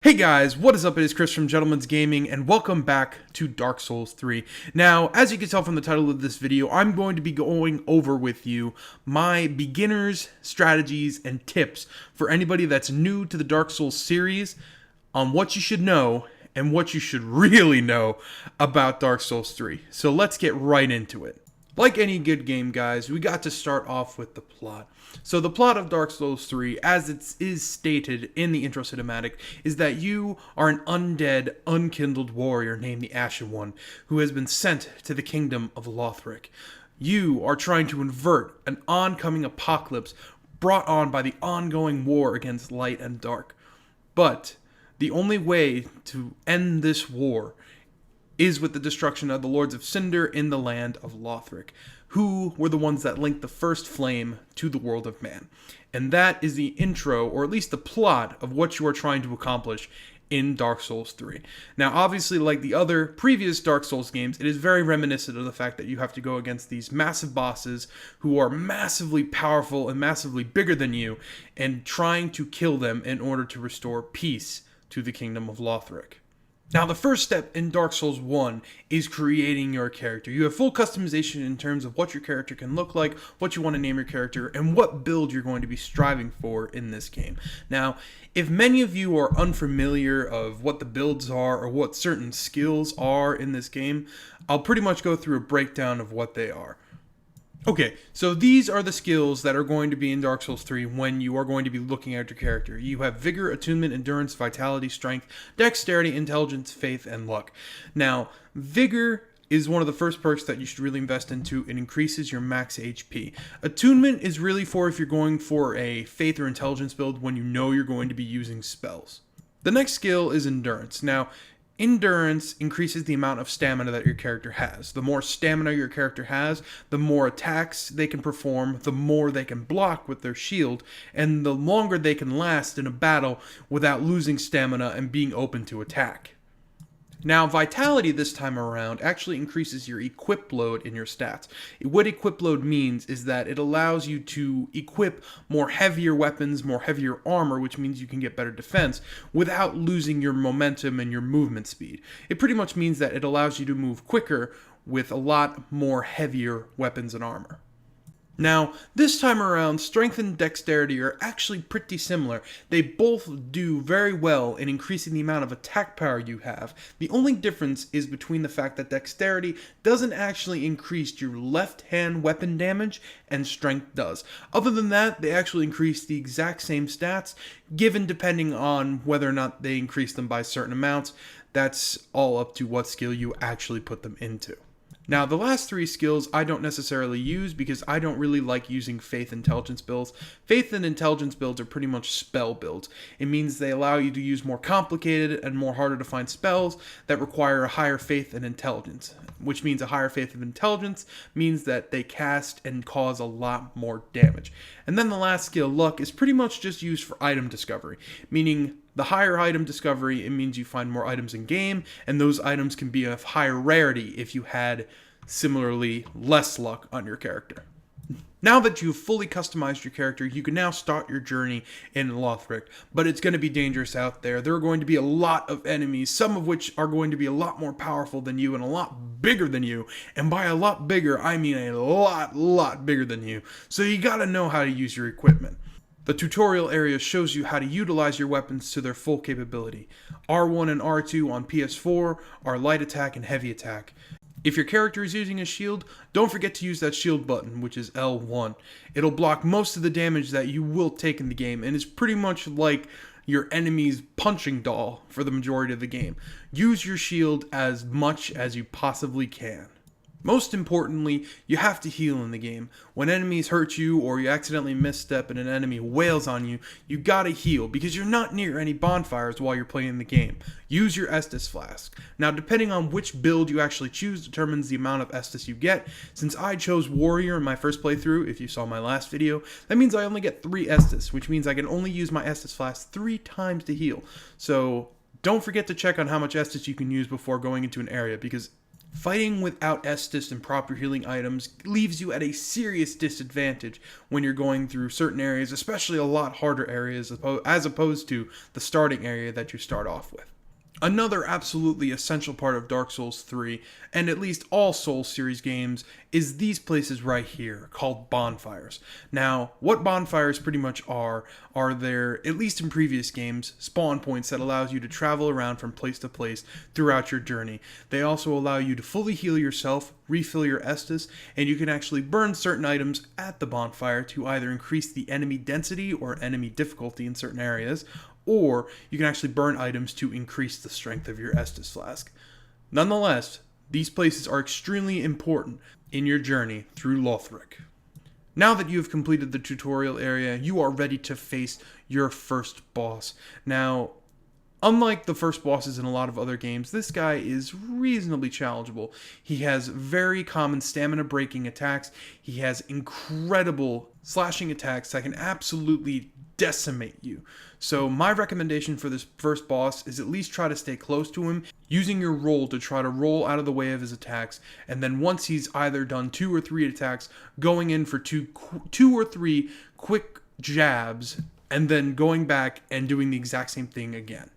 Hey guys, what is up? It is Chris from Gentleman's Gaming, and welcome back to Dark Souls 3. Now, as you can tell from the title of this video, I'm going to be going over with you my beginners, strategies, and tips for anybody that's new to the Dark Souls series on what you should know and what you should really know about Dark Souls 3. So let's get right into it. Like any good game, guys, we got to start off with the plot. So the plot of Dark Souls 3, as it is stated in the intro cinematic, is that you are an undead, unkindled warrior named the Ashen One, who has been sent to the kingdom of Lothric. You are trying to invert an oncoming apocalypse brought on by the ongoing war against light and dark. But the only way to end this war is with the destruction of the Lords of Cinder in the land of Lothric, who were the ones that linked the first flame to the world of man. And that is the intro, or at least the plot, of what you are trying to accomplish in Dark Souls 3. Now, obviously, like the other previous Dark Souls games, it is very reminiscent of the fact that you have to go against these massive bosses who are massively powerful and massively bigger than you, and trying to kill them in order to restore peace to the kingdom of Lothric. Now, the first step in Dark Souls 1 is creating your character. You have full customization in terms of what your character can look like, what you want to name your character, and what build you're going to be striving for in this game. Now, if many of you are unfamiliar of what the builds are or what certain skills are in this game, I'll pretty much go through a breakdown of what they are. Okay, so these are the skills that are going to be in Dark Souls 3 when you are going to be looking at your character. You have Vigor, Attunement, Endurance, Vitality, Strength, Dexterity, Intelligence, Faith, and Luck. Now, Vigor is one of the first perks that you should really invest into. It increases your max HP. Attunement is really for if you're going for a Faith or Intelligence build when you know you're going to be using spells. The next skill is Endurance. Now, Endurance increases the amount of stamina that your character has. The more stamina your character has, the more attacks they can perform, the more they can block with their shield, and the longer they can last in a battle without losing stamina and being open to attack. Now, Vitality this time around actually increases your equip load in your stats. What equip load means is that it allows you to equip more heavier weapons, more heavier armor, which means you can get better defense, without losing your momentum and your movement speed. It pretty much means that it allows you to move quicker with a lot more heavier weapons and armor. Now, this time around, Strength and Dexterity are actually pretty similar. They both do very well in increasing the amount of attack power you have. The only difference is between the fact that Dexterity doesn't actually increase your left-hand weapon damage, and Strength does. Other than that, they actually increase the exact same stats, given depending on whether or not they increase them by certain amounts. That's all up to what skill you actually put them into. Now, the last three skills I don't necessarily use because I don't really like using Faith Intelligence builds. Faith and Intelligence builds are pretty much spell builds. It means they allow you to use more complicated and more harder to find spells that require a higher Faith and Intelligence, which means a higher Faith of Intelligence means that they cast and cause a lot more damage. And then the last skill, Luck, is pretty much just used for item discovery, meaning the higher item discovery, it means you find more items in game, and those items can be of higher rarity if you had similarly less luck on your character. Now that you've fully customized your character, you can now start your journey in Lothric, but it's going to be dangerous out there. There are going to be a lot of enemies, some of which are going to be a lot more powerful than you and a lot bigger than you, and by a lot bigger, I mean a lot bigger than you, so you got to know how to use your equipment. The tutorial area shows you how to utilize your weapons to their full capability. R1 and R2 on PS4 are light attack and heavy attack. If your character is using a shield, don't forget to use that shield button, which is L1. It'll block most of the damage that you will take in the game, and is pretty much like your enemy's punching doll for the majority of the game. Use your shield as much as you possibly can. Most importantly, you have to heal in the game. When enemies hurt you or you accidentally misstep and an enemy wails on you, you gotta heal because you're not near any bonfires while you're playing the game. Use your Estus Flask. Now, depending on which build you actually choose determines the amount of Estus you get. Since I chose Warrior in my first playthrough, if you saw my last video, that means I only get 3 Estus, which means I can only use my Estus Flask 3 times to heal. So don't forget to check on how much Estus you can use before going into an area, because Fighting without Estus and proper healing items leaves you at a serious disadvantage when you're going through certain areas, especially a lot harder areas as opposed to the starting area that you start off with. Another absolutely essential part of Dark Souls 3, and at least all Souls series games, is these places right here, called bonfires. Now, what bonfires pretty much are there, at least in previous games, spawn points that allows you to travel around from place to place throughout your journey. They also allow you to fully heal yourself, refill your Estus, and you can actually burn certain items at the bonfire to either increase the enemy density or enemy difficulty in certain areas, or you can actually burn items to increase the strength of your Estus flask. Nonetheless, these places are extremely important in your journey through Lothric. Now that you have completed the tutorial area, you are ready to face your first boss. Now, unlike the first bosses in a lot of other games, this guy is reasonably challengeable. He has very common stamina breaking attacks. He has incredible slashing attacks that can absolutely decimate you. So my recommendation for this first boss is at least try to stay close to him, using your roll to try to roll out of the way of his attacks, and then once he's either done 2 or 3 attacks, going in for two or three quick jabs, and then going back and doing the exact same thing again.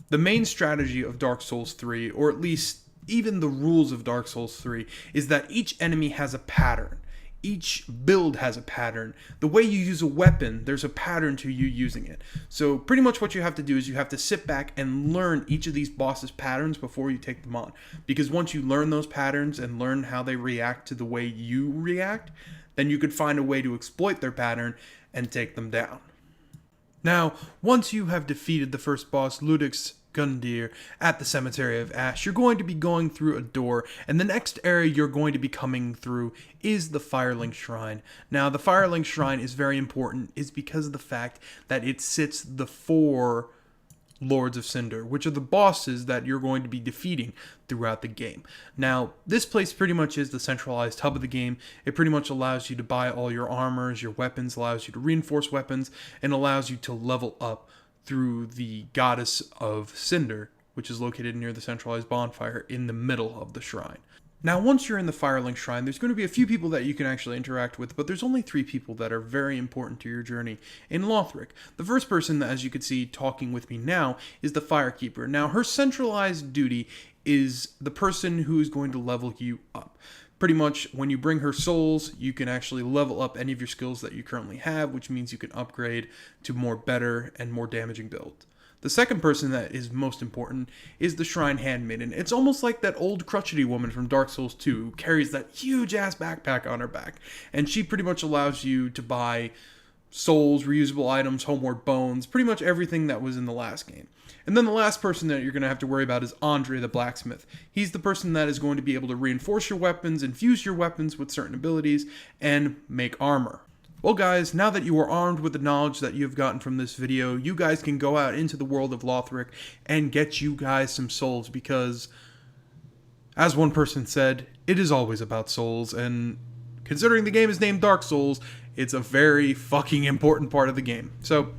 The main strategy of Dark Souls 3, or at least even the rules of Dark Souls 3, is that each enemy has a pattern. Each build has a pattern. The way you use a weapon, there's a pattern to you using it. So pretty much what you have to do is you have to sit back and learn each of these bosses' patterns before you take them on. Because once you learn those patterns and learn how they react to the way you react, then you could find a way to exploit their pattern and take them down. Now, once you have defeated the first boss, Ludwig's Gundyr, at the Cemetery of Ash, you're going to be going through a door, and the next area you're going to be coming through is the Firelink Shrine. Now, the Firelink Shrine is very important, is because of the fact that it sits the 4 Lords of Cinder, which are the bosses that you're going to be defeating throughout the game. Now, this place pretty much is the centralized hub of the game. It pretty much allows you to buy all your armors, your weapons, allows you to reinforce weapons, and allows you to level up through the Goddess of Cinder, which is located near the centralized bonfire in the middle of the shrine. Now, once you're in the Firelink Shrine, there's going to be a few people that you can actually interact with, but there's only 3 people that are very important to your journey in Lothric. The first person, as you can see talking with me now, is the Firekeeper. Now, her centralized duty is the person who is going to level you up. Pretty much, when you bring her souls, you can actually level up any of your skills that you currently have, which means you can upgrade to more better and more damaging builds. The second person that is most important is the Shrine Handmaiden. It's almost like that old crotchety woman from Dark Souls 2 who carries that huge-ass backpack on her back. And she pretty much allows you to buy souls, reusable items, homeward bones, pretty much everything that was in the last game. And then the last person that you're going to have to worry about is Andre the Blacksmith. He's the person that is going to be able to reinforce your weapons, infuse your weapons with certain abilities, and make armor. Well guys, now that you are armed with the knowledge that you've gotten from this video, you guys can go out into the world of Lothric and get you guys some souls, because, as one person said, it is always about souls, and considering the game is named Dark Souls, it's a very fucking important part of the game. So,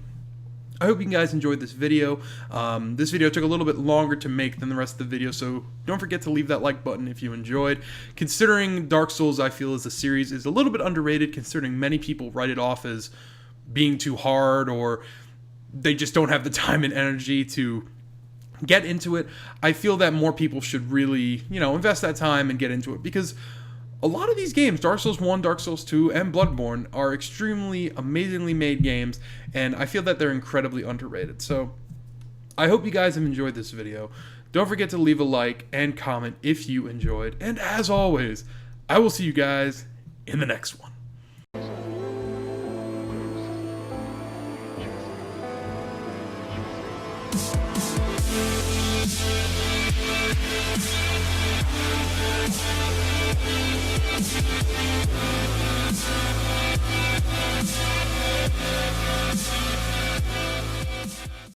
I hope you guys enjoyed this video. This video took a little bit longer to make than the rest of the video, so don't forget to leave that like button if you enjoyed. Considering Dark Souls, I feel, as a series is a little bit underrated, considering many people write it off as being too hard, or they just don't have the time and energy to get into it. I feel that more people should really, invest that time and get into it, because a lot of these games, Dark Souls 1, Dark Souls 2, and Bloodborne, are extremely amazingly made games, and I feel that they're incredibly underrated. So, I hope you guys have enjoyed this video. Don't forget to leave a like and comment if you enjoyed, and as always, I will see you guys in the next one.